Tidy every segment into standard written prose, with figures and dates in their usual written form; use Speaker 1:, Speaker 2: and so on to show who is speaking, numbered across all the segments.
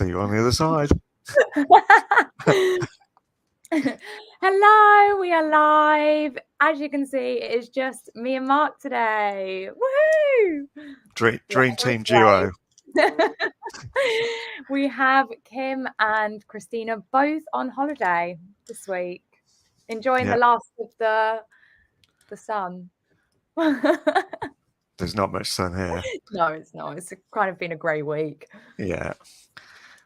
Speaker 1: See you on the other side.
Speaker 2: Hello, we are live. As you can see, it is just me and Mark today. Woohoo!
Speaker 1: Dream team duo.
Speaker 2: We have Kim and Christina both on holiday this week, enjoying the last of the sun.
Speaker 1: There's not much sun here.
Speaker 2: No, it's not. It's kind of been a grey week.
Speaker 1: Yeah.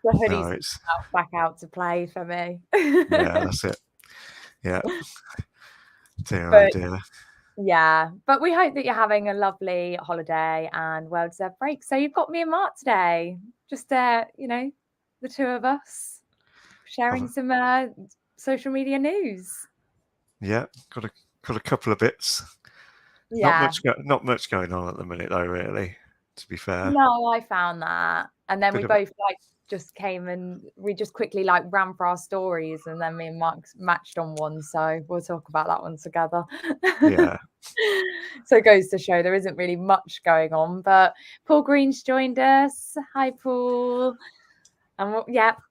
Speaker 2: The hoodie's back out to play for me.
Speaker 1: Yeah, that's it. Yeah. Dear.
Speaker 2: Yeah, but we hope that you're having a lovely holiday and well-deserved break. So you've got me and Mark today, just the two of us sharing some social media news.
Speaker 1: Yeah, got a couple of bits.
Speaker 2: Yeah,
Speaker 1: not much going on at the minute though, really. To be fair.
Speaker 2: No, I found that, and then we both just came and we just quickly ran for our stories, and then me and Mark matched on one, so we'll talk about that one together.
Speaker 1: Yeah.
Speaker 2: So it goes to show there isn't really much going on, but Paul Green's joined us. Hi, Paul. And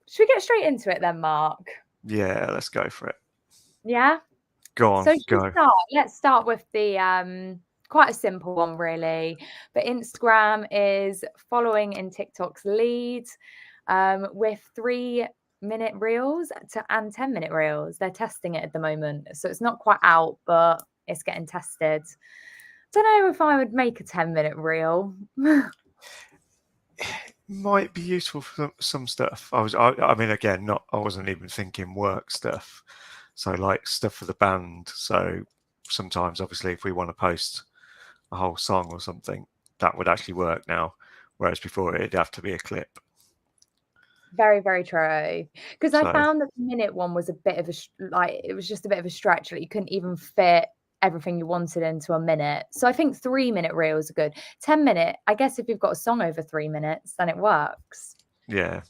Speaker 2: should we get straight into it then, Mark?
Speaker 1: Yeah, let's go for it.
Speaker 2: Yeah.
Speaker 1: Go on.
Speaker 2: So
Speaker 1: go.
Speaker 2: Let's start with the quite a simple one, really. But Instagram is following in TikTok's lead with 3-minute reels and 10-minute reels. They're testing it at the moment, so it's not quite out, but it's getting tested. Don't know if I would make a 10-minute reel.
Speaker 1: Might be useful for some stuff. I mean, again, I wasn't even thinking work stuff. So like stuff for the band. So sometimes, obviously, if we want to post a whole song or something, that would actually work now. Whereas before, it'd have to be a clip.
Speaker 2: Very, very true. Because I found that the minute one was a bit of it was just a bit of a stretch. Like you couldn't even fit everything you wanted into a minute. So I think 3-minute reels are good. 10-minute, I guess if you've got a song over 3 minutes, then it works.
Speaker 1: Yeah.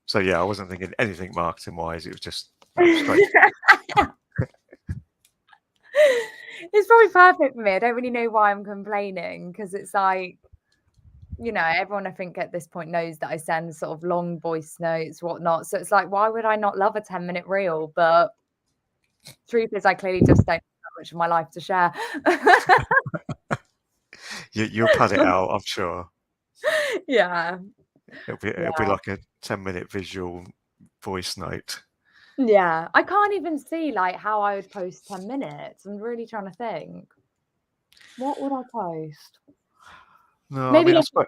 Speaker 1: So I wasn't thinking anything marketing wise. It was just straight.
Speaker 2: It's probably perfect for me. I don't really know why I'm complaining, because it's like, everyone I think at this point knows that I send sort of long voice notes, whatnot. So it's like, why would I not love a 10-minute reel? But truth is, I clearly just don't have much of my life to share.
Speaker 1: You'll pad it out, I'm sure.
Speaker 2: Yeah.
Speaker 1: It'll be like a 10-minute visual voice note.
Speaker 2: Yeah, I can't even see how I would post 10 minutes. I'm really trying to think. What would I post?
Speaker 1: No,
Speaker 2: maybe
Speaker 1: I suppose.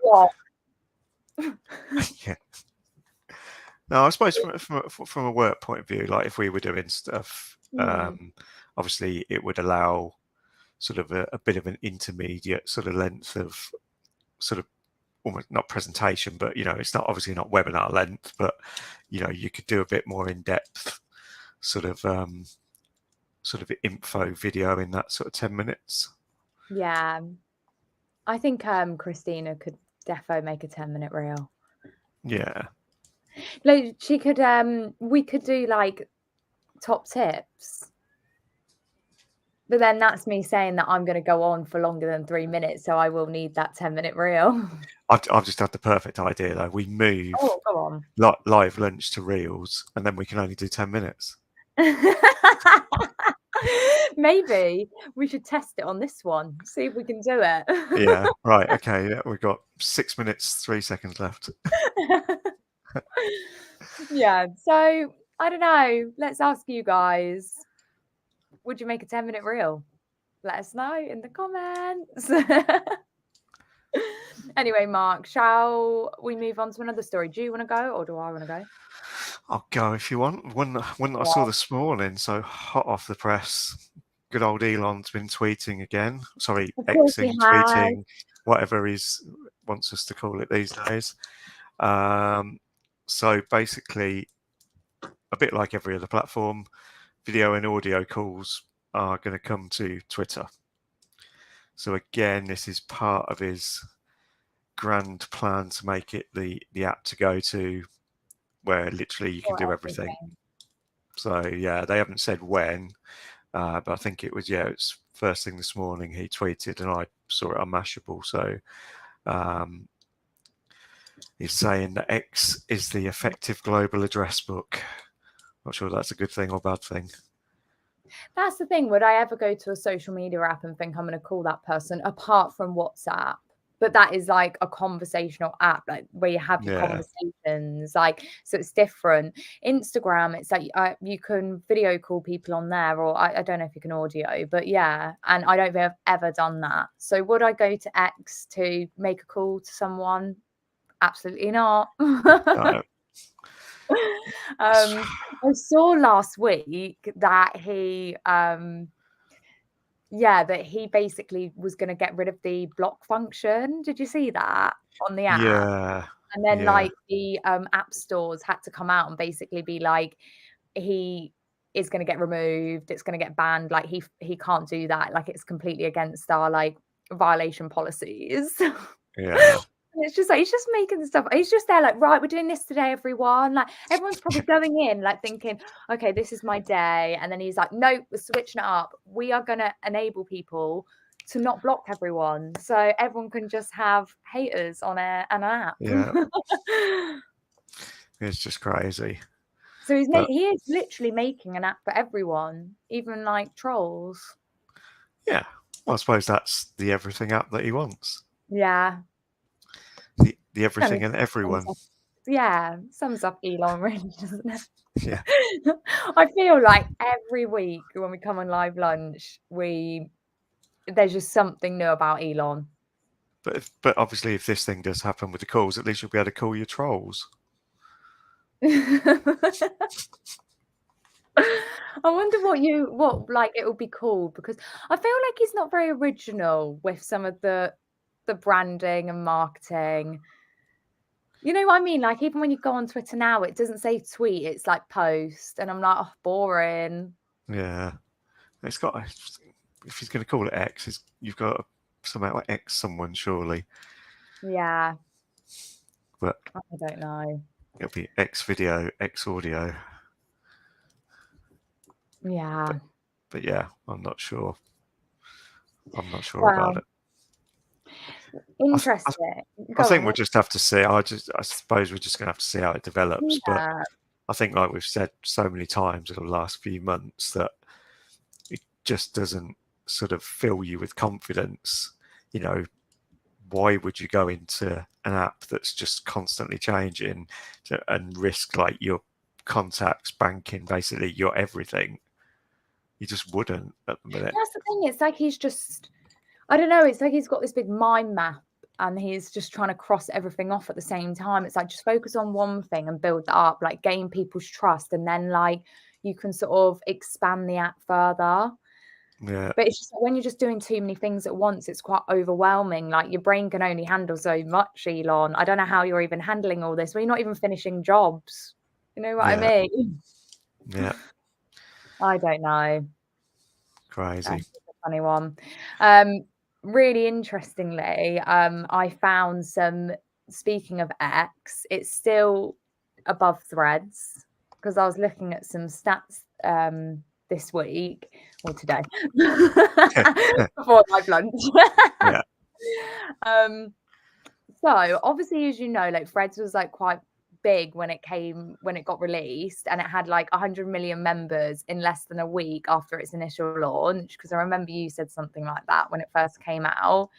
Speaker 1: Yeah. No, I suppose from a work point of view, like if we were doing stuff, obviously it would allow sort of a bit of an intermediate sort of length of sort of almost not presentation, but it's not obviously not webinar length, but you could do a bit more in depth sort of info video in that sort of 10 minutes.
Speaker 2: Yeah, I think Christina could defo make a 10-minute reel.
Speaker 1: Yeah,
Speaker 2: she could we could do top tips, but then that's me saying that I'm going to go on for longer than 3 minutes, so I will need that 10-minute reel.
Speaker 1: I've just had the perfect idea though. We move
Speaker 2: go on.
Speaker 1: Live lunch to reels, and then we can only do 10 minutes.
Speaker 2: Maybe we should test it on this one, see if we can do it.
Speaker 1: Yeah, right. Okay, yeah, we've got 6 minutes 3 seconds left.
Speaker 2: Yeah, so I don't know, let's ask you guys, would you make a 10-minute reel? Let us know in the comments. Anyway, Mark, shall we move on to another story? Do you want to go, or do I want to go?
Speaker 1: I'll go if you want. One that I saw this morning, so hot off the press. Good old Elon's been tweeting again. Sorry, Xing, tweeting, whatever he wants us to call it these days. So basically, a bit like every other platform, video and audio calls are going to come to Twitter. So again, this is part of his grand plan to make it the app to go to, where literally you can do everything. So yeah, they haven't said when, but I think it was it's first thing this morning he tweeted, and I saw it on Mashable. So He's saying that X is the effective global address book. Not sure that's a good thing or bad thing.
Speaker 2: That's the thing. Would I ever go to a social media app and think I'm going to call that person apart from WhatsApp? But that is like a conversational app, like where you have your conversations, like, so it's different. Instagram, it's like you can video call people on there, or I don't know if you can audio, but yeah. And I don't think I've ever done that. So would I go to X to make a call to someone? Absolutely not.
Speaker 1: No.
Speaker 2: I saw last week that he that he basically was going to get rid of the block function. Did you see that on the app?
Speaker 1: Yeah.
Speaker 2: And then
Speaker 1: Yeah.
Speaker 2: like the app stores had to come out and basically be like, he is going to get removed, it's going to get banned, like he can't do that, like it's completely against our like violation policies.
Speaker 1: Yeah.
Speaker 2: It's just like, he's just making stuff. He's just there like, right, we're doing this today, everyone. Like everyone's probably going in like thinking, okay, this is my day. And then he's like, nope, we're switching it up. We are going to enable people to not block everyone, so everyone can just have haters on an app.
Speaker 1: Yeah. It's just crazy.
Speaker 2: So he is literally making an app for everyone, even like trolls.
Speaker 1: Yeah. Well, I suppose that's the everything app that he wants.
Speaker 2: Yeah.
Speaker 1: The everything and everyone.
Speaker 2: Yeah, sums up Elon, really, doesn't it?
Speaker 1: Yeah.
Speaker 2: I feel like every week when we come on Live Lunch, there's just something new about Elon.
Speaker 1: But obviously, if this thing does happen with the calls, at least you'll be able to call your trolls.
Speaker 2: I wonder what like it will be called, because I feel like he's not very original with some of the branding and marketing. You know what I mean? Like even when you go on Twitter now, it doesn't say tweet, it's like post, and I'm like, oh, boring.
Speaker 1: Yeah, it's got. If he's going to call it X, you've got to somehow like X someone, surely.
Speaker 2: Yeah,
Speaker 1: but
Speaker 2: I don't know.
Speaker 1: It'll be X video, X audio.
Speaker 2: Yeah,
Speaker 1: but yeah, I'm not sure. I'm not sure about it.
Speaker 2: Interesting.
Speaker 1: I think we'll just have to see. I suppose we're just going to have to see how it develops.
Speaker 2: Yeah.
Speaker 1: But I think, like we've said so many times in the last few months, that it just doesn't sort of fill you with confidence. You know, why would you go into an app that's just constantly changing and risk like your contacts, banking, basically your everything? You just wouldn't at the minute.
Speaker 2: That's the thing. It's like he's just, I don't know. It's like he's got this big mind map and he's just trying to cross everything off at the same time. It's like, just focus on one thing and build that up, like gain people's trust. And then like you can sort of expand the app further.
Speaker 1: Yeah.
Speaker 2: But it's just like when you're just doing too many things at once, it's quite overwhelming. Like your brain can only handle so much, Elon. I don't know how you're even handling all this. Well, you're not even finishing jobs. You know what I mean?
Speaker 1: Yeah.
Speaker 2: I don't know.
Speaker 1: Crazy.
Speaker 2: That's a funny one. Really interestingly, I found some, speaking of X, it's still above Threads, because I was looking at some stats this week or today before Live Lunch.
Speaker 1: Yeah.
Speaker 2: So obviously, as you know, like Threads was like quite big when it got released, and it had like 100 million members in less than a week after its initial launch, because I remember you said something like that when it first came out.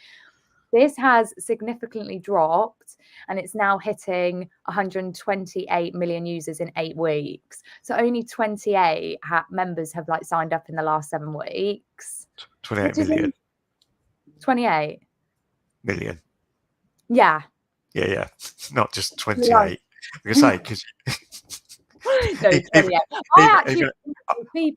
Speaker 2: This has significantly dropped, and it's now hitting 128 million users in 8 weeks. So only 28 members have like signed up in the last 7 weeks.
Speaker 1: 28 million.
Speaker 2: 28
Speaker 1: million.
Speaker 2: Yeah.
Speaker 1: Yeah. Not just 28. Yeah. I can say, because
Speaker 2: no, 28.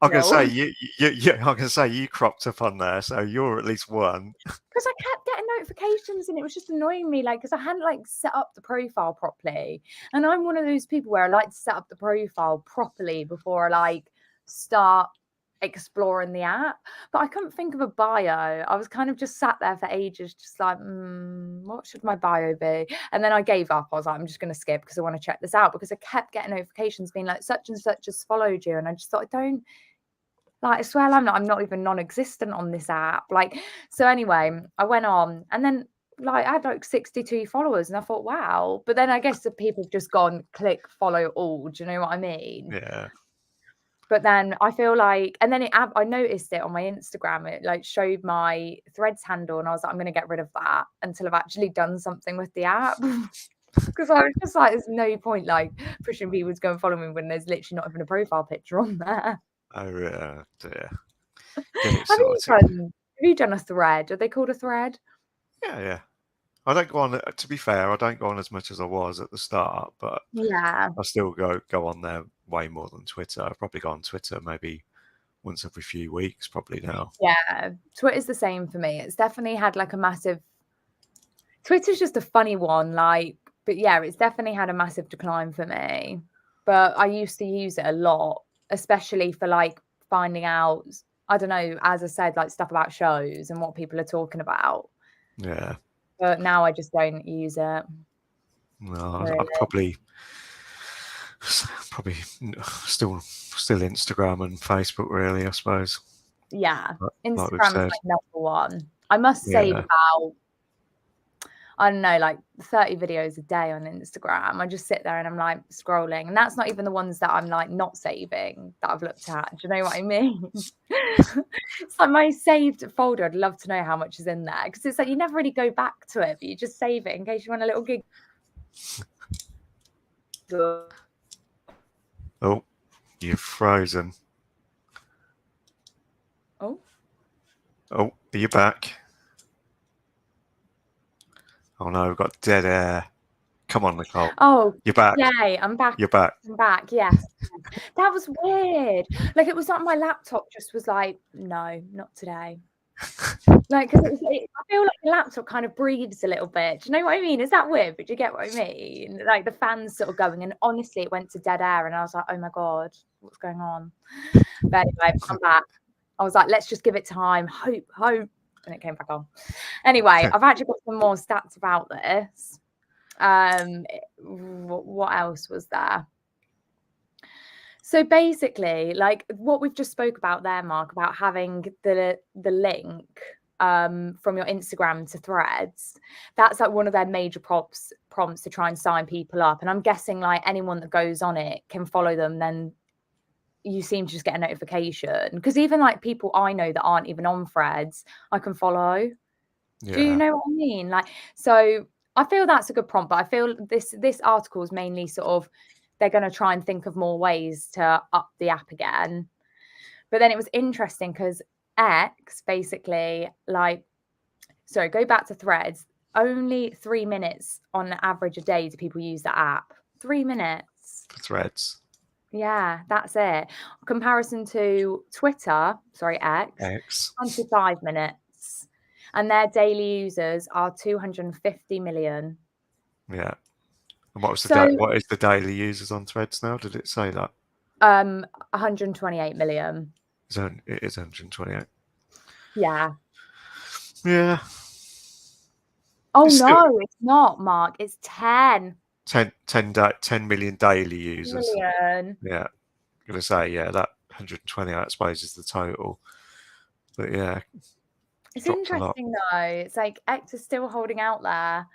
Speaker 1: I can say you cropped up on there, so you're at least one.
Speaker 2: Because I kept getting notifications and it was just annoying me, like, because I hadn't like set up the profile properly. And I'm one of those people where I like to set up the profile properly before I like start exploring the app. But I couldn't think of a bio. I was kind of just sat there for ages, just like, what should my bio be? And then I gave up. I was like, I'm just going to skip because I want to check this out, because I kept getting notifications being like, such and such has followed you. And I just thought, I swear I'm not even non-existent on this app. Like, so anyway, I went on, and then like I had like 62 followers, and I thought, wow. But then I guess the people have just gone click follow all. Do you know what I mean?
Speaker 1: Yeah.
Speaker 2: But then I feel like, and then I noticed it on my Instagram. It like showed my Threads handle, and I was like, I'm going to get rid of that until I've actually done something with the app. Because I was just like, there's no point like pushing people to go and follow me when there's literally not even a profile picture on there.
Speaker 1: Oh, dear. Get it
Speaker 2: Have
Speaker 1: sorted.
Speaker 2: you done a thread? Are they called a thread?
Speaker 1: Yeah. I don't go on. To be fair, I don't go on as much as I was at the start, but
Speaker 2: Yeah.
Speaker 1: I still go on there way more than Twitter. I probably go on Twitter maybe once every few weeks, probably now.
Speaker 2: Yeah. Twitter's the same for me. It's definitely had like a massive. Twitter's just a funny one, like, but yeah, it's definitely had a massive decline for me. But I used to use it a lot, especially for like finding out, I don't know, as I said, like stuff about shows and what people are talking about.
Speaker 1: Yeah.
Speaker 2: But now I just don't use it.
Speaker 1: No,
Speaker 2: Really.
Speaker 1: I'd probably still Instagram and Facebook, really, I suppose.
Speaker 2: Yeah.
Speaker 1: Like we've
Speaker 2: Instagram's
Speaker 1: said.
Speaker 2: like number one. I must save
Speaker 1: Yeah.
Speaker 2: about, I don't know, like 30 videos a day on Instagram. I just sit there and I'm like scrolling. And that's not even the ones that I'm like not saving that I've looked at. Do you know what I mean? It's like my saved folder. I'd love to know how much is in there. Because it's like you never really go back to it, but you just save it in case you want a little gig.
Speaker 1: Oh, you're frozen.
Speaker 2: Oh.
Speaker 1: Oh, are you back? Oh no, we've got dead air. Come on, Nicole.
Speaker 2: Oh,
Speaker 1: You're back.
Speaker 2: yay, I'm back.
Speaker 1: You're back.
Speaker 2: I'm back, yes. That was weird. Like, it was like my laptop just was like, no, not today. Like, because I feel like the laptop kind of breathes a little bit. Do you know what I mean? Is that weird? But do you get what I mean? Like, the fan's sort of going, and honestly, it went to dead air, and I was like, oh my God, what's going on? But anyway, I'm back. I was like, let's just give it time. Hope. And it came back on. Anyway, I've actually got some more stats about this. What else was there? So basically, like what we've just spoke about there, Mark, about having the link from your Instagram to Threads, that's like one of their major prompts to try and sign people up. And I'm guessing like anyone that goes on it can follow them, then you seem to just get a notification. Because even like people I know that aren't even on Threads, I can follow.
Speaker 1: Yeah.
Speaker 2: Do you know what I mean? Like, so I feel that's a good prompt, but I feel this article is mainly sort of, they're going to try and think of more ways to up the app again. But then it was interesting because X basically go back to Threads, only 3 minutes on average a day do people use the app. 3 minutes.
Speaker 1: For Threads.
Speaker 2: Yeah, that's it. Comparison to Twitter, X, 25 minutes. And their daily users are 250 million.
Speaker 1: Yeah. And what is the daily users on Threads now? Did it say that?
Speaker 2: 128 million.
Speaker 1: It is 128.
Speaker 2: Yeah.
Speaker 1: Yeah.
Speaker 2: Oh no, it's not, Mark. It's 10.
Speaker 1: 10 million daily users.
Speaker 2: Million.
Speaker 1: Yeah. I'm gonna say, yeah, that 120 I suppose is the total. But yeah.
Speaker 2: It's interesting though. It's like X is still holding out there.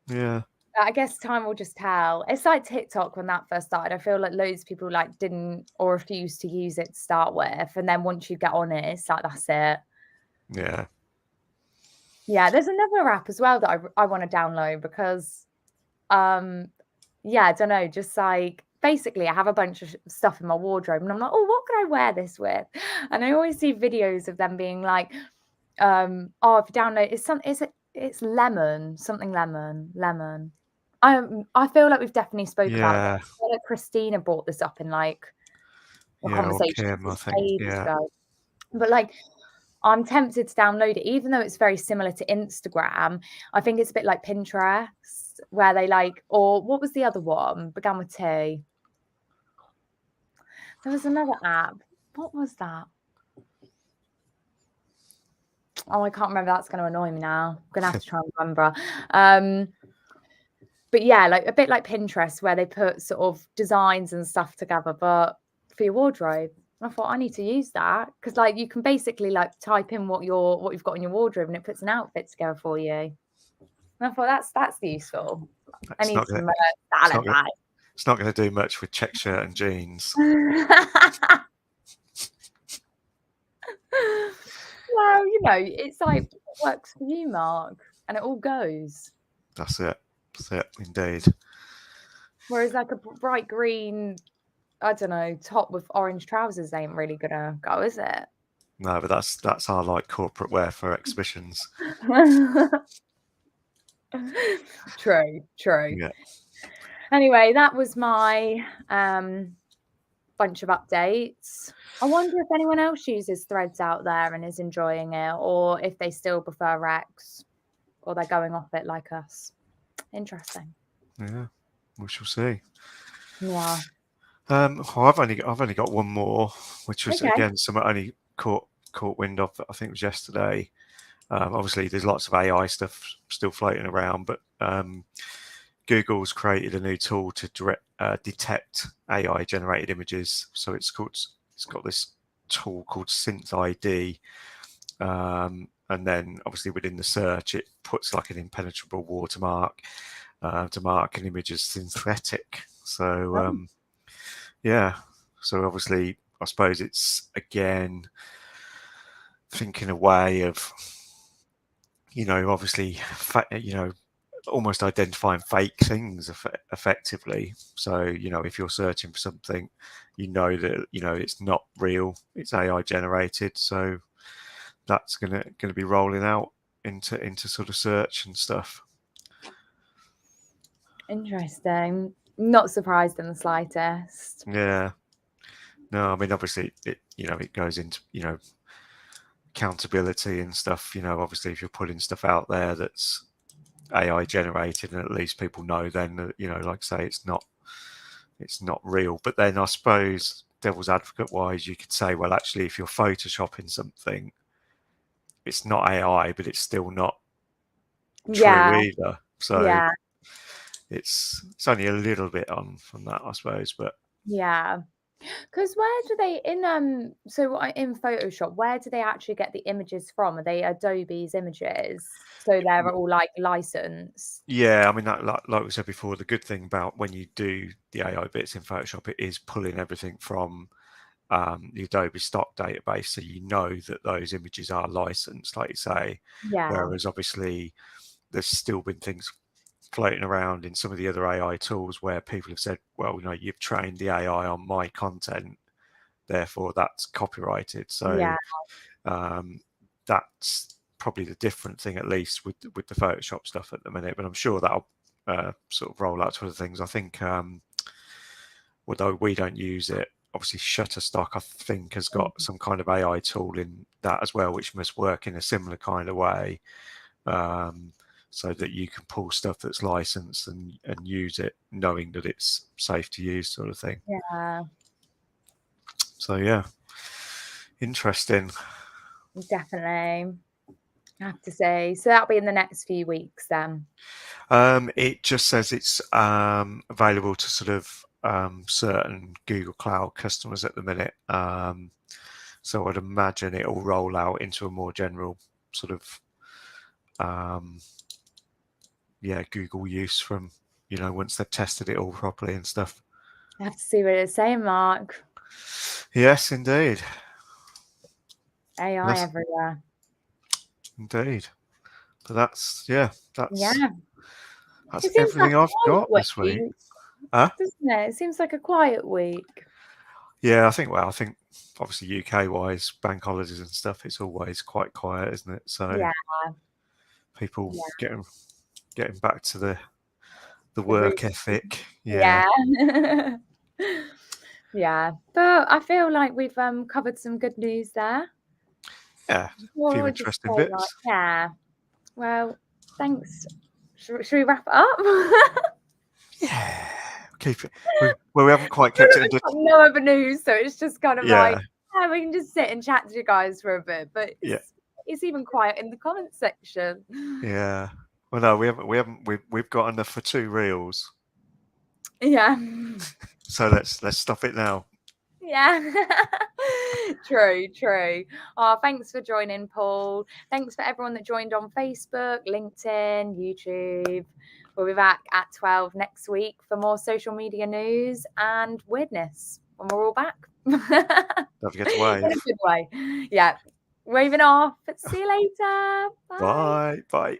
Speaker 1: Yeah.
Speaker 2: I guess time will just tell. It's like TikTok when that first started. I feel like loads of people like didn't or refused to use it to start with. And then once you get on it, it's like, that's it.
Speaker 1: Yeah.
Speaker 2: Yeah, there's another app as well that I want to download because, yeah, I don't know, just like, basically I have a bunch of stuff in my wardrobe and I'm like, oh, what could I wear this with? And I always see videos of them being like, oh, if you download, it's lemon. I feel like we've definitely spoke about it. I feel like Christina brought this up in like a conversation.
Speaker 1: Kim, I think. Yeah.
Speaker 2: But like, I'm tempted to download it, even though it's very similar to Instagram. I think it's a bit like Pinterest, where they like, or what was the other one? Began with T. There was another app. What was that? Oh, I can't remember. That's going to annoy me now. I'm going to have to try and remember. But yeah, like a bit like Pinterest, where they put sort of designs and stuff together, but for your wardrobe. I thought I need to use that because like you can basically like type in what you've got in your wardrobe and it puts an outfit together for you. And I thought that's useful. I need some salad bag.
Speaker 1: It's not going to do much with check shirt and jeans.
Speaker 2: Well, you know, it's like it works for you, Mark, and it all goes.
Speaker 1: That's it. That's it, indeed.
Speaker 2: Whereas like a bright green, I don't know, top with orange trousers ain't really gonna go, is it?
Speaker 1: No, but that's our like corporate wear for exhibitions.
Speaker 2: True.
Speaker 1: Yeah.
Speaker 2: Anyway, that was my bunch of updates. I wonder if anyone else uses Threads out there and is enjoying it, or if they still prefer Rex, or they're going off it like us. Interesting.
Speaker 1: Yeah, we shall see.
Speaker 2: Yeah.
Speaker 1: I've only got one more, which was again something I only caught wind of. I think it was yesterday. Obviously, there's lots of AI stuff still floating around, but Google's created a new tool to detect AI generated images. So it's got this tool called SynthID, and then obviously within the search it puts like an impenetrable watermark to mark an image as synthetic. So yeah, so obviously I suppose it's again thinking a way of, you know, obviously, you know, almost identifying fake things effectively. So, you know, if you're searching for something, you know that, you know, it's not real, it's AI generated. So that's gonna be rolling out into sort of search and stuff.
Speaker 2: Interesting. Not surprised in the slightest.
Speaker 1: Yeah. No, I mean, obviously it, you know, it goes into, you know, accountability and stuff. You know, obviously if you're putting stuff out there that's AI generated, and at least people know then that, you know, like I say, it's not real. But then I suppose devil's advocate wise, you could say, well, actually, if you're photoshopping something, it's not AI, but it's still not true either. So it's only a little bit on from that, I suppose. But
Speaker 2: yeah, because where do they in Photoshop, where do they actually get the images from? Are they Adobe's images? So they're all like licensed?
Speaker 1: yeah, I mean, that, like we said before, the good thing about when you do the AI bits in Photoshop, it is pulling everything from the Adobe stock database, so you know that those images are licensed, like you say.
Speaker 2: Yeah.
Speaker 1: Whereas obviously there's still been things floating around in some of the other AI tools where people have said, well, you know, you've trained the AI on my content, therefore that's copyrighted. So that's probably the different thing, at least with the Photoshop stuff at the minute. But I'm sure that'll sort of roll out to other things. I think, although we don't use it, obviously Shutterstock, I think, has got some kind of AI tool in that as well, which must work in a similar kind of way, so that you can pull stuff that's licensed and use it knowing that it's safe to use, sort of thing.
Speaker 2: Yeah.
Speaker 1: So yeah, interesting.
Speaker 2: Definitely. I have to say. So that'll be in the next few weeks then.
Speaker 1: It just says it's available to sort of certain Google Cloud customers at the minute. So I'd imagine it'll roll out into a more general sort of Google use from, you know, once they've tested it all properly and stuff.
Speaker 2: I have to see what it's saying, Mark.
Speaker 1: Yes, indeed.
Speaker 2: AI everywhere.
Speaker 1: Indeed. But that's everything
Speaker 2: like
Speaker 1: I've got this week.
Speaker 2: Doesn't it? It seems like a quiet week.
Speaker 1: Yeah, I think obviously UK wise, bank holidays and stuff, it's always quite quiet, isn't it? So
Speaker 2: yeah,
Speaker 1: people getting back to the work ethic.
Speaker 2: Yeah. Yeah. But I feel like we've covered some good news there.
Speaker 1: Yeah, a few interesting bits.
Speaker 2: Yeah. Well, thanks. Should we wrap it up?
Speaker 1: Yeah. Keep it. We haven't quite kept it.
Speaker 2: No other news, so it's just kind of like, yeah, we can just sit and chat to you guys for a bit. But it's even quiet in the comment section.
Speaker 1: Yeah. Well, no, we haven't. We've got enough for 2 reels.
Speaker 2: Yeah.
Speaker 1: So let's stop it now.
Speaker 2: Yeah. True. Oh, thanks for joining, Paul. Thanks for everyone that joined on Facebook, LinkedIn, YouTube. We'll be back at 12 next week for more social media news and weirdness when we're all back.
Speaker 1: Don't forget to wave.
Speaker 2: In a good way. Yeah. Waving off. See you later. Bye.
Speaker 1: Bye.